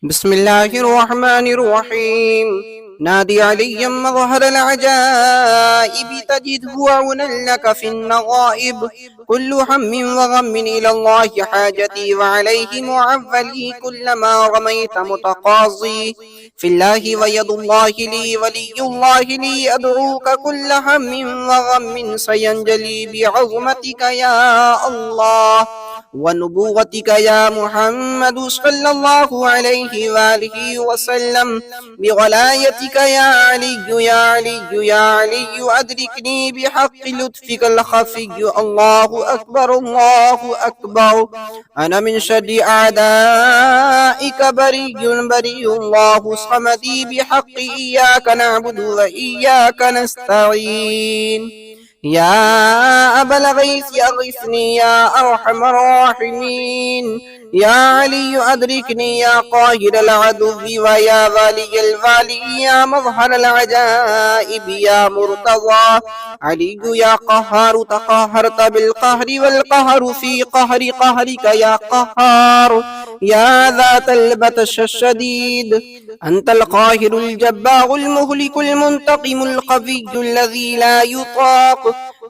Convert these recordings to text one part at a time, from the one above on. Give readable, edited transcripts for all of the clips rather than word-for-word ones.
بسم الله الرحمن الرحيم. نادي عليا مظهر العجائب تجده عونا لك في النغائب. كل هم وغم إلى الله حاجتي، وعليه معولي كلما رميت متقاضي. في الله ويد الله لي ولي الله لي، أدعوك كل هم وغم سينجلي بعظمتك يا الله ونبوتك يا محمد صلى الله عليه وآله وسلم. بولايتك يا علي يا علي يا علي، أدركني بحق لطفك الخفي. الله أكبر الله أكبر. أنا من شر أعدائك بري بري، الله صمدي بحق إياك نعبد وإياك نستعين. يا أبا الغيث أغثني يا أرحم الراحمين. يا علي أدركني يا قاهر العدو، ويا والي الوالي يا مظهر العجائب يا مرتضى. علي يا قهار تقهرت بالقهر، والقهر في قهر قهرك يا قهار. يا ذات البطش الشديد، أنت القاهر الجبار المهلك المنتقم القوي الذي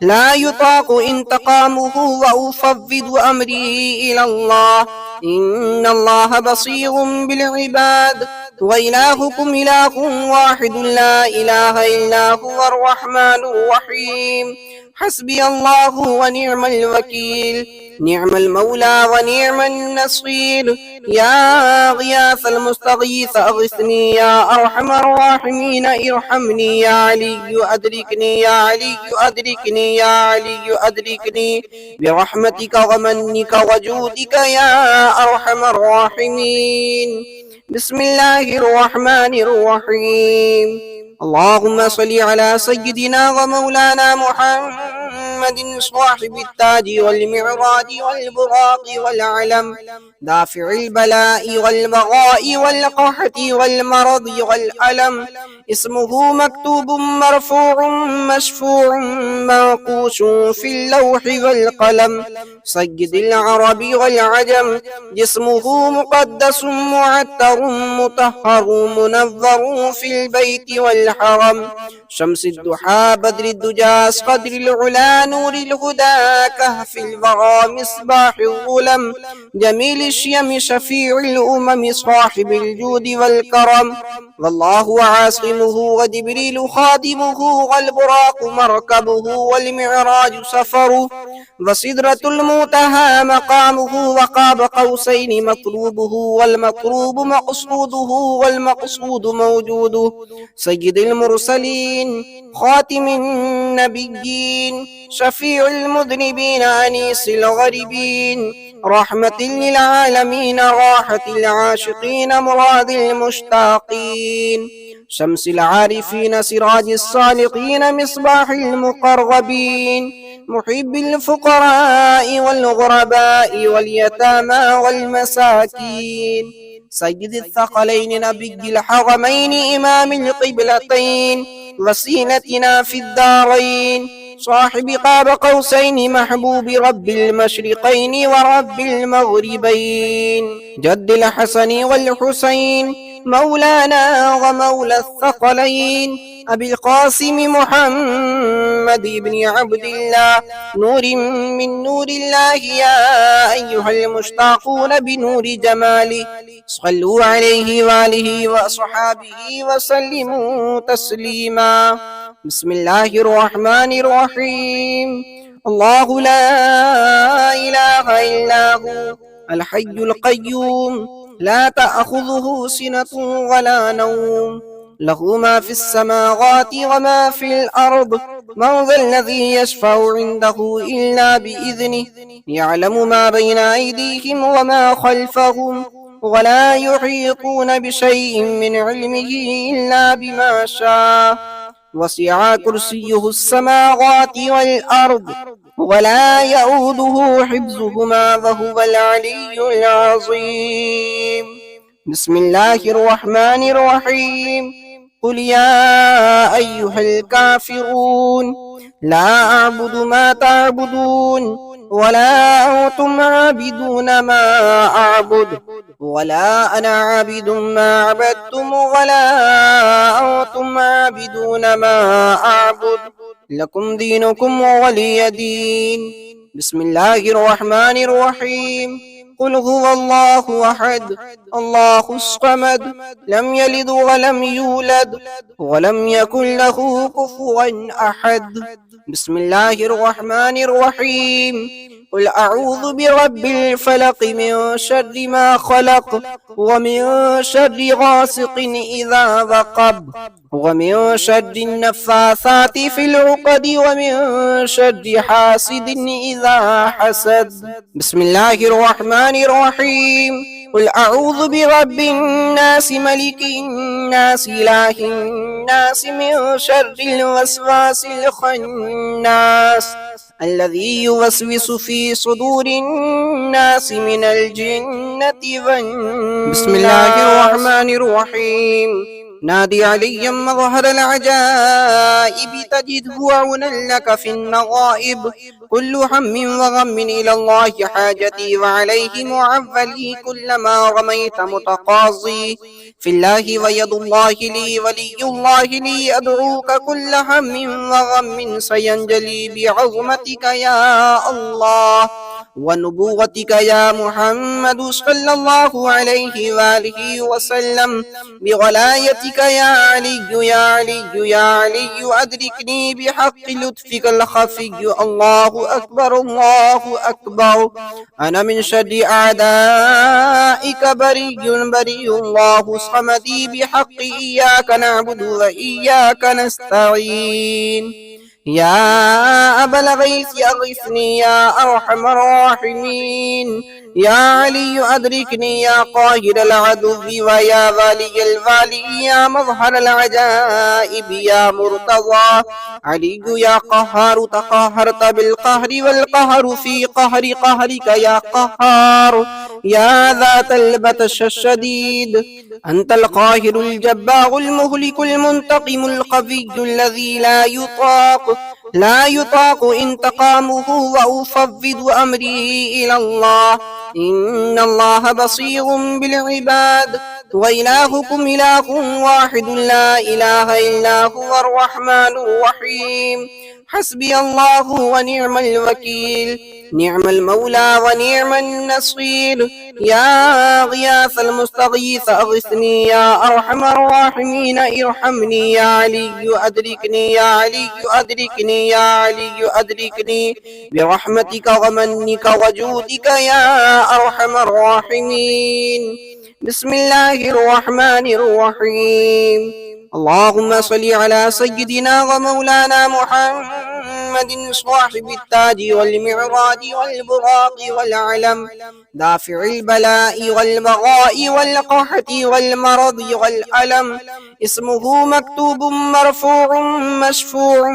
لا يطاق انتقامه، وأفوض أمري إلى الله. إن الله بصير بالعباد، وإلهكم إله واحد لا إله إلا هو الرحمن الرحيم. حسبي الله ونعم الوكيل، نعم المولى ونعم النصير. يا غياث المستغيث أغثني يا أرحم الراحمين ارحمني. يا علي أدركني يا علي أدركني يا علي أدركني برحمتك ومنك وجودك يا أرحم الراحمين. بسم الله الرحمن الرحيم. اللهم صل على سيدنا ومولانا محمد صاحب التاج والمعراج والبراق والعلم، دافع البلاء والبغاء والقحط والمرض والألم. اسمه مكتوب مرفوع مشفوع منقوش في اللوح والقلم. سيد العرب والعجم، جسمه مقدس معتر مطهر منظر في البيت والحرم. شمس الضحى بدر الدجى قدر العلا نور الهدى كهف الورى مصباح الظلم. جميل الشيم شفيع الأمم صاحب الجود والكرم. والله عاصمه وجبريل خادمه، والبراق مركبه والمعراج سفره، وسدرة المنتهى مقامه، وقاب قوسين مطلوبه، والمطلوب مقصوده والمقصود موجوده. سيد المرسلين خاتم النبيين، شفيع المذنبين أنيس الغريبين، رحمة للعالمين راحة العاشقين مراد المشتاقين. شمس العارفين سراج الصالقين مصباح المقربين، محب الفقراء والغرباء واليتامى والمساكين. سيد الثقلين نبي الحرمين إمام القبلتين، وسيلتنا في الدارين، صاحب قاب قوسين محبوب رب المشرقين ورب المغربين. جد الحسن والحسين مولانا ومولى الثقلين، أبي القاسم محمد بن عبد الله، نور من نور الله. يا أيها المشتاقون بنور جماله، صلوا عليه وآله وأصحابه وسلموا تسليما. بسم الله الرحمن الرحيم. الله لا إله إلا هو الحي القيوم، لا تأخذه سنة ولا نوم، له ما في السماوات وما في الأرض. من ذا الذي يشفع عنده إلا بإذنه، يعلم ما بين أيديهم وما خلفهم، ولا يحيطون بشيء من علمه إلا بما شاء. وسع كرسيه السماوات والأرض، ولا يؤوده حفظهما وهو العلي العظيم. بسم الله الرحمن الرحيم. قل يا أيها الكافرون لا أعبد ما تعبدون، ولا أنتم عابدون ما أعبد، ولا أنا عابد ما عبدتم ولا أنتم عابدون ما أعبد لكم دينكم ولي دين. بسم الله الرحمن الرحيم. قل هو الله أحد الله الصمد لم يلد ولم يولد ولم يكن له كفوا أحد. بسم الله الرحمن الرحيم. قل أعوذ برب الفلق من شر ما خلق ومن شر غاسق إذا وقب ومن شر النفاثات في العقد ومن شر حاسد إذا حسد. بسم الله الرحمن الرحيم. قل أعوذ برب الناس ملك الناس إله الناس من شر الوسواس الخناس الذي يوسوس في صدور الناس من الجنة والناس. بسم الله الرحمن الرحيم. نادي عليا مظهر العجائب تجده عونا لك في النغائب. كل هم وغم إلى الله حاجتي وعليه معولي كلما رميت متقاضي في الله ويد الله لي ولي الله لي أدعوك كل هم وغم سينجلي بعظمتك يا الله ونبوتك يا محمد صلى الله عليه وآله وسلم بولايتك يا علي يا علي يا علي أدركني بحق لطفك الخفي. الله أكبر الله أكبر. أنا من شر أعدائك بري بري الله صمدي بحق إياك نعبد وإياك نستعين. يا أبا الغيث أغثني يا أرحم الراحمين. يا علي أدركني يا قاهر العدو ويا والي الوالي يا مظهر العجائب يا مرتضى. علي يا قهار تقهرت بالقهر والقهر في قهر قهرك يا قهار. يا ذات البطش الشديد أنت القاهر الجبار المهلك المنتقم القوي الذي لا يطاق انتقامه وأفوض أمري إلى الله. إن الله بصير بالعباد وإلهكم إله واحد لا إله إلا هو الرحمن الرحيم. حسبي الله ونعم الوكيل نعم المولى ونعم النصير. يا غياث المستغيث أغثني يا أرحم الراحمين ارحمني. يا علي أدركني يا علي أدركني يا علي أدركني برحمتك ومنك وجودك يا أرحم الراحمين. بسم الله الرحمن الرحيم. اللهم صل على سيدنا ومولانا محمد صاحب التاج والمعراج والبراق والعلم دافع البلاء والبغاء والقحط والمرض والألم. اسمه مكتوب مرفوع مشفوع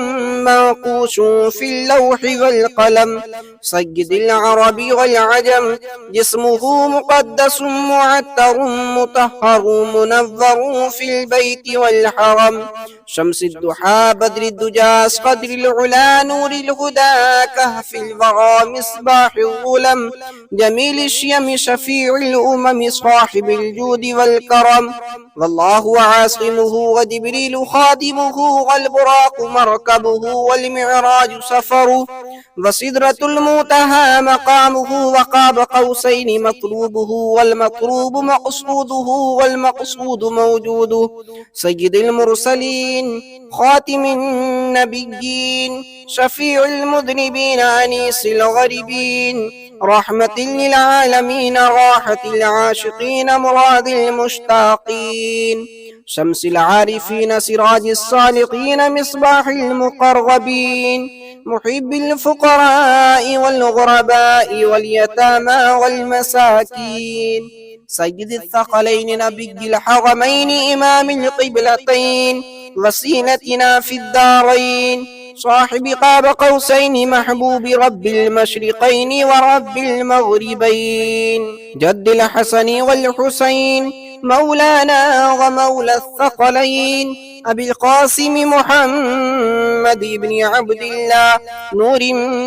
منقوش في اللوح والقلم. سيد العرب والعجم. جسمه مقدس معتر مطهر منظر في البيت والحرم. شمس الضحى بدر الدجى قدر العلا نور الهدى كهف الورى مصباح الظلم. جميل الشيم شفيع الأمم صاحب الجود والكرم. والله عاصمه وجبريل خادمه والبراق مركبه والمعراج سفره وسدرة المنتهى مقامه وقاب قوسين مطلوبه والمطلوب مقصوده والمقصود موجوده. سيد المرسلين خاتم النبيين شفيع المذنبين أنيس الغريبين رحمة للعالمين راحة العاشقين مراد المشتاقين. شمس العارفين سراج الصالحين مصباح المقربين محب الفقراء والغرباء واليتامى والمساكين. سيد الثقلين نبي الحرمين إمام القبلتين وسيلتنا في الدارين صاحب قاب قوسين محبوب رب المشرقين ورب المغربين. جد الحسن والحسين مولانا ومولى الثقلين أبي القاسم محمد بن عبد الله، نور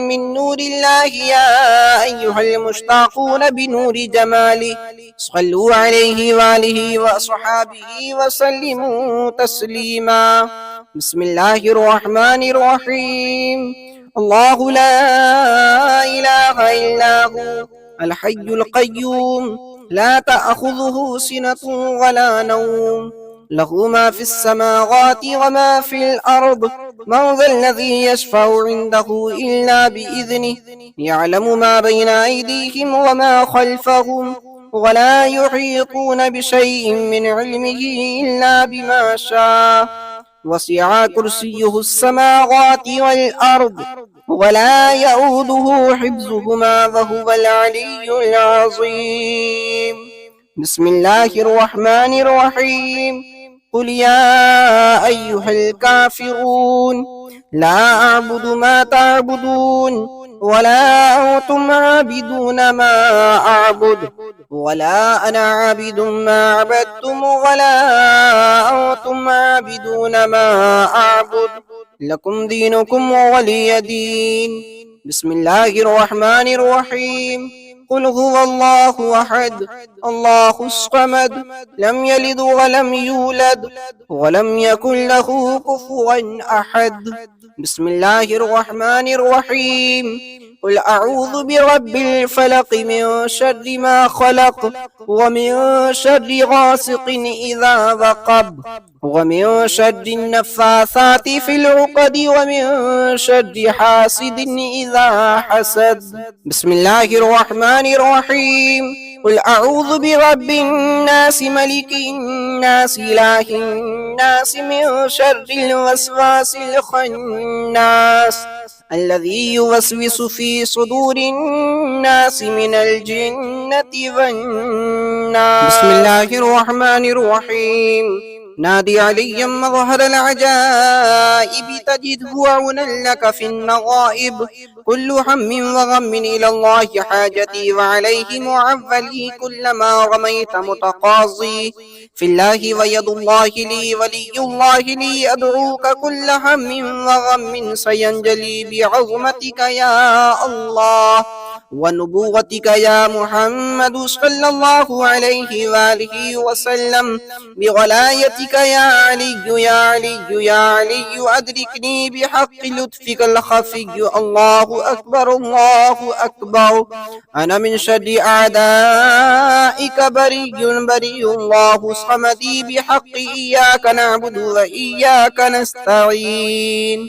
من نور الله يا أيها المشتاقون بنور جماله، صلوا عليه وآله وصحابه وسلموا تسليما. بسم الله الرحمن الرحيم. الله لا إله إلا هو الحي القيوم، لا تأخذه سنة ولا نوم، له ما في السماوات وما في الأرض، من ذا الذي يشفع عنده إلا بإذنه، يعلم ما بين أيديهم وما خلفهم، ولا يحيطون بشيء من علمه إلا بما شاء، وسع كرسيه السماوات والأرض، ولا يؤوده حفظهما وهو العلي العظيم. بسم الله الرحمن الرحيم. قل يا أيها الكافرون لا أعبد ما تعبدون ولا أنتم عابدون ما أعبد ولا أنا عابد ما عبدتم ولا أنتم عابدون ما أعبد، لكم دينكم ولي دين. بسم الله الرحمن الرحيم. قل هو الله أحد الله الصمد، لم يلد ولم يولد ولم يكن له كفوا أحد. بسم الله الرحمن الرحيم. قل أعوذ برب الفلق من شر ما خلق ومن شر غاسق إذا وقب ومن شر النفاثات في العقد ومن شر حاسد إذا حسد. بسم الله الرحمن الرحيم. قل أعوذ برب الناس ملك الناس إله الناس من شر الوسواس الخناس الذي يوسوس في صدور الناس من الجنة والناس. بسم الله الرحمن الرحيم. نادي عليا مظهر العجائب تجده عونا لك في النغائب، كل هم وغم إلى الله حاجتي وعليه معولي، كلما رميت متقاضي في الله ويد الله لي ولي الله لي، أدعوك كل هم وغم سينجلي بعظمتك يا الله ونبوتك يا محمد صلى الله عليه وآله وسلم، بولايتك يا علي يا علي يا علي، أدركني بحق لطفك الخفي. الله أكبر الله أكبر. أنا من شر أعدائك بري بري، الله صمدي بحق إياك نعبد وإياك نستعين.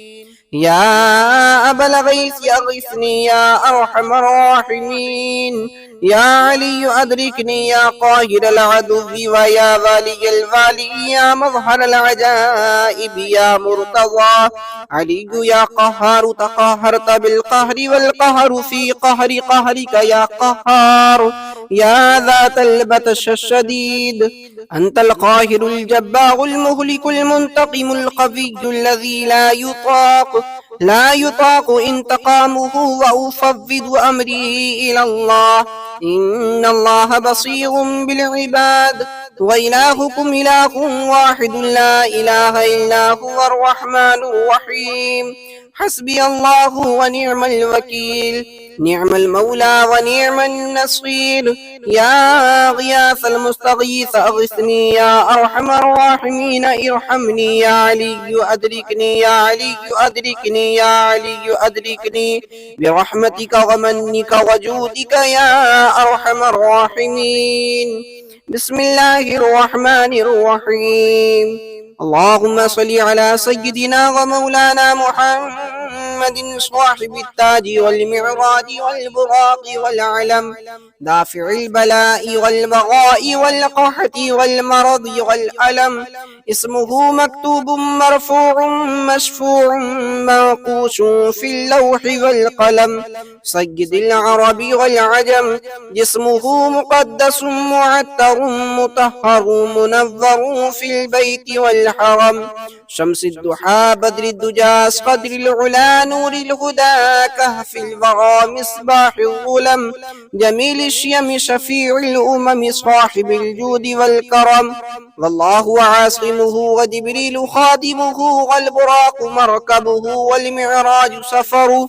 يا أبا الغيث أغثني يا أرحم الراحمين. يا علي أدركني يا قاهر العدو ويا والي الوالي، يا مظهر العجائب يا مرتضى علي يا قهار، تقهرت بالقهر والقهر في قهر قهرك يا قهار، يا ذات البطش الشديد، أنت القاهر الجبار المهلك المنتقم القوي الذي لا يطاق انتقامه، وأفوض أمري إلى الله، إن الله بصير بالعباد، وإلهكم إله واحد لا إله إلا هو الرحمن الرحيم. حسبي الله ونعم الوكيل، نعم المولى ونعم النصير. يا غياث المستغيث أغثني يا أرحم الراحمين، ارحمني يا علي أدركني يا علي أدركني يا علي أدركني برحمتك ومنك وجودك يا أرحم الراحمين. بسم الله الرحمن الرحيم. اللهم صل على سيدنا ومولانا محمد صاحب التاج والمعراج والبراق والعلم، دافع البلاء والبغاء والقحط والمرض والألم، اسمه مكتوب مرفوع مشفوع منقوش في اللوح والقلم، سيد العرب والعجم، جسمه مقدس معتر مطهر منظر في البيت والحرم، شمس الضحى بدر الدجى قدر العلا نور الهدى كهف الورى مصباح الظلم جميل الشيم شفيع الأمم صاحب الجود والكرم والله عاصمه وجبريل خادمه والبراق مركبه والمعراج سفره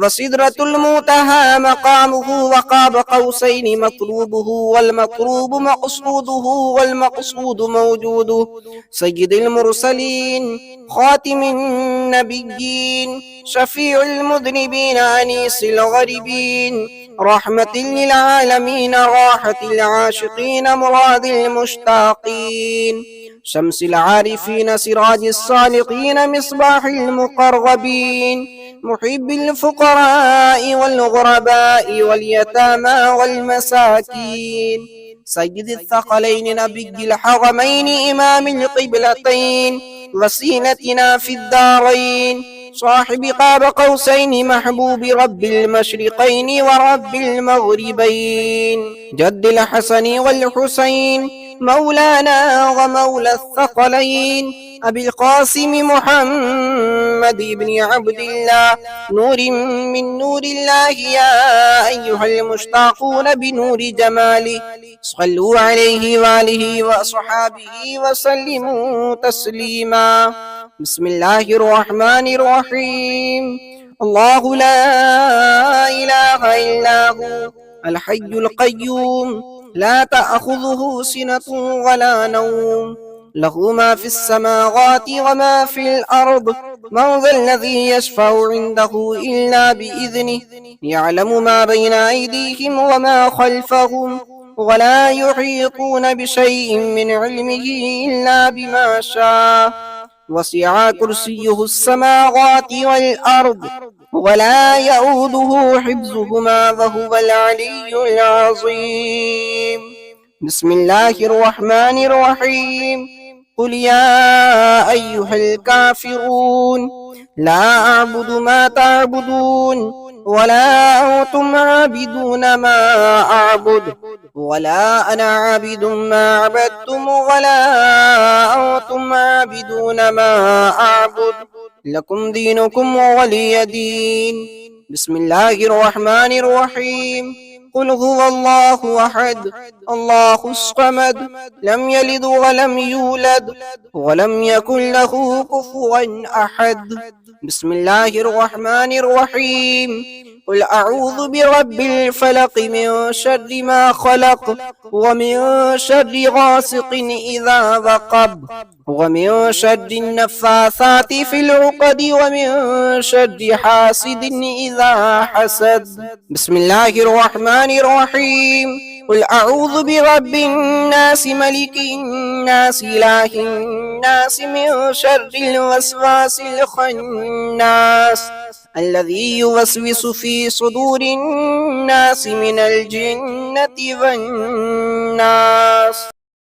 وسدرة المنتهى مقامه وقاب قوسين مطلوبه والمطلوب مقصوده والمقصود موجوده سيد المرسلين خاتم النبيين شفيع المذنبين أنيس الغريبين رحمة للعالمين راحة العاشقين مراد المشتاقين شمس العارفين سراج الصالقين مصباح المقربين محب الفقراء والغرباء واليتامى والمساكين سيد الثقلين نبي الحرمين إمام القبلتين وسيلتنا في الدارين صاحب قاب قوسين محبوب رب المشرقين ورب المغربين جد الحسن والحسين مولانا ومولى الثقلين أبي القاسم محمد بن عبد الله نور من نور الله يا أيها المشتاقون بنور جماله صلوا عليه وآله وأصحابه وسلموا تسليما بسم الله الرحمن الرحيم الله لا إله إلا هو الحي القيوم لا تأخذه سنة ولا نوم له ما في السماوات وما في الأرض من ذا الذي يشفع عنده إلا بإذنه يعلم ما بين أيديهم وما خلفهم ولا يحيطون بشيء من علمه إلا بما شاء وسع كرسيه السماوات والأرض ولا يؤوده حفظهما وهو العلي العظيم بسم الله الرحمن الرحيم قل يا أيها الكافرون لا أعبد ما تعبدون ولا أنتم عابدون ما أعبد ولا أنا عابد ما عبدتم ولا أنتم عابدون ما أعبد لكم دينكم ولي دين بسم الله الرحمن الرحيم قل هو الله أحد الله الصمد لم يلد ولم يولد ولم يكن له كفوا أحد بسم الله الرحمن الرحيم قل أعوذ برب الفلق من شر ما خلق ومن شر غاسق إذا وقب ومن شر النفاثات في العقد ومن شر حاسد إذا حسد بسم الله الرحمن الرحيم قل أعوذ برب الناس ملك الناس إله الناس من شر الوسواس الخناس الذي يوسوس في صدور الناس من الجنة والناس